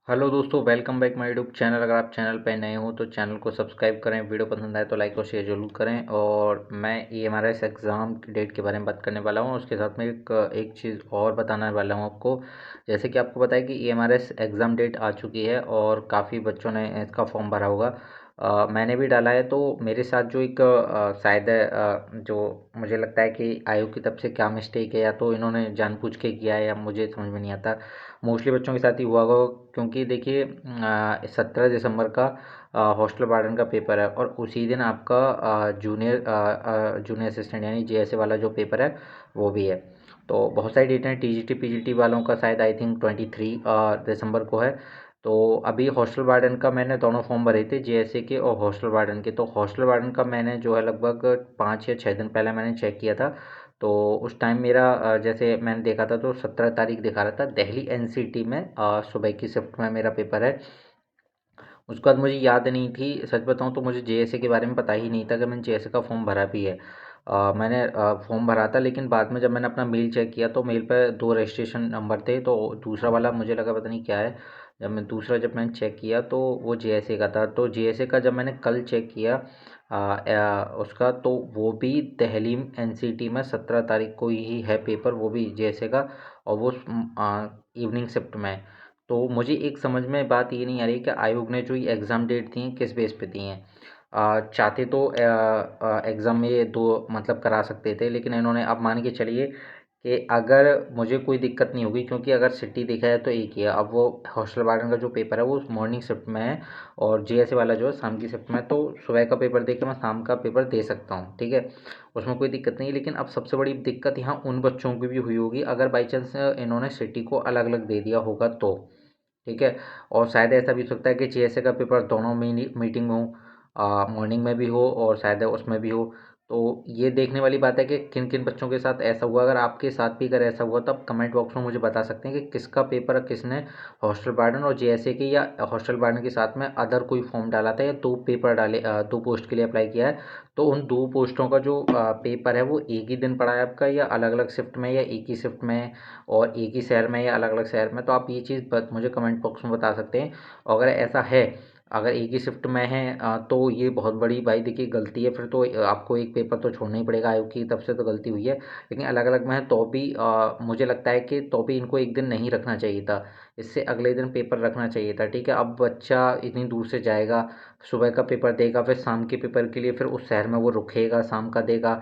Hello दोस्तों, welcome back my YouTube channel. अगर आप चैनल पे नए हो तो चैनल को सब्सक्राइब करें, वीडियो पसंद आए तो लाइक और शेयर जरूर करें। और मैं EMRS एग्ज़ाम की डेट के बारे में बात करने वाला हूँ। उसके साथ में एक चीज़ और बताने वाला हूँ आपको। जैसे कि आपको पता है कि EMRS एग्ज़ाम डेट आ चुकी है और काफ़ी बच्चों ने इसका फॉर्म भरा होगा। मैंने भी डाला है। तो मेरे साथ जो शायद जो मुझे लगता है कि आयोग की तरफ से क्या मिस्टेक है, या तो इन्होंने जानबूझ के किया है या मुझे समझ में नहीं आता। मोस्टली बच्चों के साथ ही हुआ होगा, क्योंकि देखिए 17 दिसंबर का हॉस्टल वार्डन का पेपर है और उसी दिन आपका जूनियर असिस्टेंट यानी JSA वाला जो पेपर है वो भी है। तो बहुत सारी डेटें हैं। TGT PGT वालों का शायद आई थिंक 23 दिसंबर को है। तो अभी हॉस्टल वार्डन का मैंने दोनों फॉर्म भरे थे, JSA के और हॉस्टल वार्डन के। तो हॉस्टल वार्डन का मैंने जो है लगभग 5 या 6 दिन पहले मैंने चेक किया था। तो उस टाइम मेरा जैसे मैंने देखा था तो 17 तारीख दिखा रहा था। दिल्ली NCT में सुबह की शिफ्ट में मेरा पेपर है। उसके बाद मुझे याद नहीं थी, सच बताऊँ तो मुझे JSA के बारे में पता ही नहीं था कि मैंने JSA का फॉर्म भरा भी है। मैंने फॉर्म भरा था, लेकिन बाद में जब मैंने अपना मेल चेक किया तो मेल पे 2 रजिस्ट्रेशन नंबर थे। तो दूसरा वाला मुझे लगा पता नहीं क्या है। जब मैंने चेक किया तो वो JSA का था। तो JSA का जब मैंने कल चेक किया उसका, तो वो भी दिल्ली NCT में 17 तारीख को ही है पेपर, वो भी JSA का। और वो इवनिंग शिफ्ट में है। तो मुझे एक समझ में बात ये नहीं आ रही कि आयोग ने जो ये एग्ज़ाम डेट दी है किस बेस पे दी हैं। चाहते तो एग्ज़ाम में ये दो मतलब करा सकते थे, लेकिन इन्होंने, अब मान के चलिए कि अगर मुझे कोई दिक्कत नहीं होगी, क्योंकि अगर सिटी देखा है तो एक ही है। अब वो हॉस्टल वार्डन का जो पेपर है वो मॉर्निंग शिफ्ट में है और JSA वाला जो है शाम की शिफ्ट में है। तो सुबह का पेपर दे के मैं शाम का पेपर दे सकता हूँ, ठीक है, उसमें कोई दिक्कत नहीं है। लेकिन अब सबसे बड़ी दिक्कत यहाँ उन बच्चों की भी हुई होगी अगर बाई चांस इन्होंने सिटी को अलग अलग दे दिया होगा तो, ठीक है। और शायद ऐसा भी हो सकता है कि JSA का पेपर दोनों मीटिंग में हो, मॉर्निंग में भी हो और शायद उसमें भी हो। तो ये देखने वाली बात है कि किन किन बच्चों के साथ ऐसा हुआ। अगर आपके साथ भी अगर ऐसा हुआ तो आप कमेंट बॉक्स में मुझे बता सकते हैं कि किसका पेपर किसने हॉस्टल वार्डन और JSA के या हॉस्टल वार्डन के साथ में अदर कोई फॉर्म डाला था, या दो पेपर डाले, 2 पोस्ट के लिए अप्लाई किया है। तो उन 2 पोस्टों का जो पेपर है वो एक ही दिन पड़ा है आपका, या अलग अलग शिफ्ट में, या एक ही शिफ्ट में और एक ही शहर में, या अलग अलग शहर में। तो आप ये चीज़ मुझे कमेंट बॉक्स में बता सकते हैं। और अगर ऐसा है, अगर एक ही शिफ्ट में है तो ये बहुत बड़ी भाई देखिए गलती है। फिर तो आपको एक पेपर तो छोड़ना ही पड़ेगा, आयोग की तरफ से तो गलती हुई है। लेकिन अलग अलग में है तो भी मुझे लगता है कि तो भी इनको एक दिन नहीं रखना चाहिए था, इससे अगले दिन पेपर रखना चाहिए था, ठीक है। अब बच्चा इतनी दूर से जाएगा, सुबह का पेपर देगा, फिर शाम के पेपर के लिए फिर उस शहर में वो रुकेगा, शाम का देगा।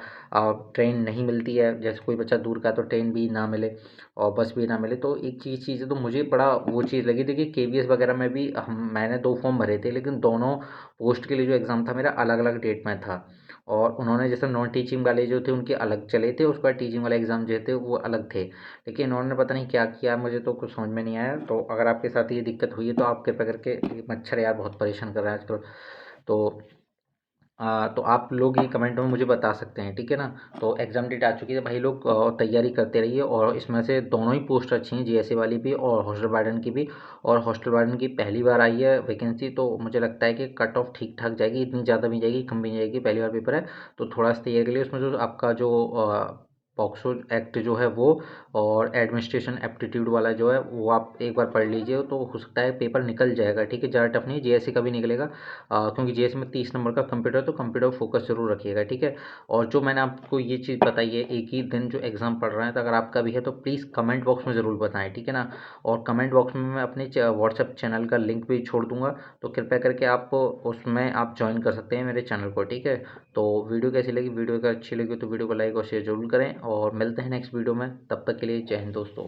ट्रेन नहीं मिलती है, जैसे कोई बच्चा दूर का है तो ट्रेन भी ना मिले और बस भी ना मिले। तो एक चीज़ है, तो मुझे बड़ा वो चीज़ लगी। देखिए KVS वगैरह में भी मैंने 2 फॉर्म भरे थे, लेकिन दोनों पोस्ट के लिए जो एग्ज़ाम था मेरा अलग अलग डेट में था। और उन्होंने जैसे नॉन टीचिंग वाले जो थे उनके अलग चले थे, उसके बाद टीचिंग वाले एग्ज़ाम जो थे वो अलग थे। लेकिन इन्होंने पता नहीं क्या किया, मुझे तो कुछ समझ में नहीं आया। तो अगर आपके साथ ये दिक्कत हुई है तो आप कृपया करके, ये मच्छर यार बहुत परेशान कर रहा है आजकल। तो तो आप लोग ये कमेंट में मुझे बता सकते हैं, ठीक है ना। तो एग्ज़ाम डेट आ चुकी है भाई लोग, तैयारी करते रहिए। और इसमें से दोनों ही पोस्ट अच्छी हैं, JSA वाली भी और हॉस्टल वार्डन की भी। और हॉस्टल वार्डन की पहली बार आई है वैकेंसी, तो मुझे लगता है कि कट ऑफ ठीक ठाक जाएगी, इतनी ज़्यादा भी जाएगी कम भी नहीं जाएगी, पहली बार पेपर है। तो थोड़ा सा तैयारी के लिए उसमें जो आपका जो पॉक्सो एक्ट जो है वो, और एडमिनिस्ट्रेशन एप्टीट्यूड वाला जो है वो आप एक बार पढ़ लीजिए, तो हो सकता है पेपर निकल जाएगा, ठीक है। ज़्यादा टफ नहीं, JSA का भी निकलेगा। क्योंकि JSA में 30 नंबर का कंप्यूटर, तो कंप्यूटर फोकस जरूर रखिएगा, ठीक है। और जो मैंने आपको ये चीज़ बताई है, एक ही दिन जो एग्ज़ाम पढ़ रहे हैं, तो अगर आपका भी है तो प्लीज़ कमेंट बॉक्स में ज़रूर बताएं, ठीक है ना। और कमेंट बॉक्स में मैं अपने व्हाट्सएप चैनल का लिंक भी छोड़ दूंगा, तो कृपया करके आप उसमें आप ज्वाइन कर सकते हैं मेरे चैनल को, ठीक है। तो वीडियो कैसी लगी, वीडियो अगर अच्छी लगी तो वीडियो को लाइक और शेयर जरूर करें, और मिलते हैं नेक्स्ट वीडियो में। तब तक के लिए जय हिंद दोस्तों।